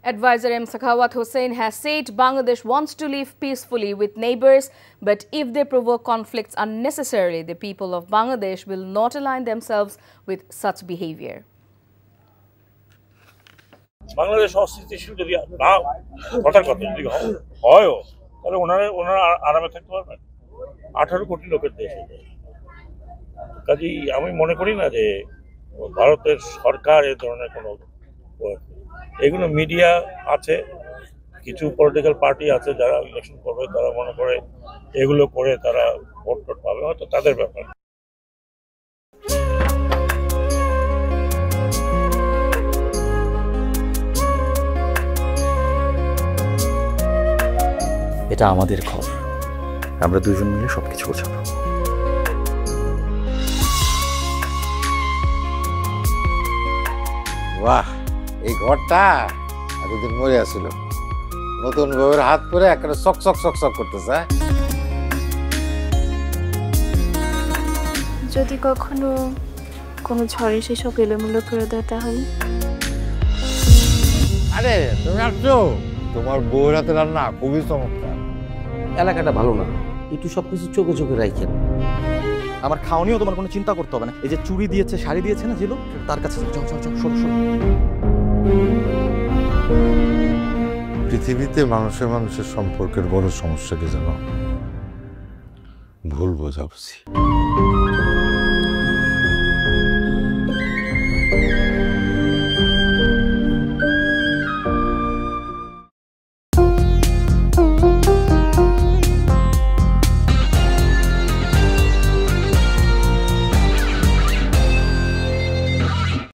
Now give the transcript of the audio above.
Advisor M. Sakhawat Hussain has said Bangladesh wants to live peacefully with neighbors, but if they provoke conflicts unnecessarily, the people of Bangladesh will not align themselves with such behavior. Bangladesh অস্থিতিশীল যদি না কথার কথা যদি হয়ও তাহলে ওনারা আরামে থাকতে পারবেন। 18 কোটি লোকের দেশ কাজেই আমি মনে করি না যে ভারতের সরকার এ ধরনের কোনো, এগুলো মিডিয়া আছে, কিছু পলিটিক্যাল পার্টি আছে যারা ইলেকশন করবে, তারা মনে করে এগুলো করে তারা ভোট টোট পাবে, হয়তো তাদের ব্যাপার। এটা আমাদের ঘর, আমরা দুজন মিলে সবকিছু গোছাবো। বাহ, এই ঘরটা এতদিন মরে আসছিল, নতুন বউয়ের হাত পরে একটা চক চক চক চক করতেছে। যদি কখনো কোনো ঝড়ে সেসব এলোমেলো করে দেয় তাহলে? আরে তুমি আসছো, তোমার বউয়ের হাতে রান্না খুবই চমৎকার। এলাকাটা ভালো না, একটু সবকিছু চোখে চোখে রাখেন। আমার খাওয়ানিও তোমার কোনো চিন্তা করতে হবে না। এই যে চুড়ি দিয়েছে, শাড়ি দিয়েছে না জিলু, তার কাছে যাও যাও যাও, শোনো শোনো। পৃথিবীতে মানুষের মানুষের সম্পর্কের বড় সমস্যা কি জানো? ভুল বোঝাবুঝি।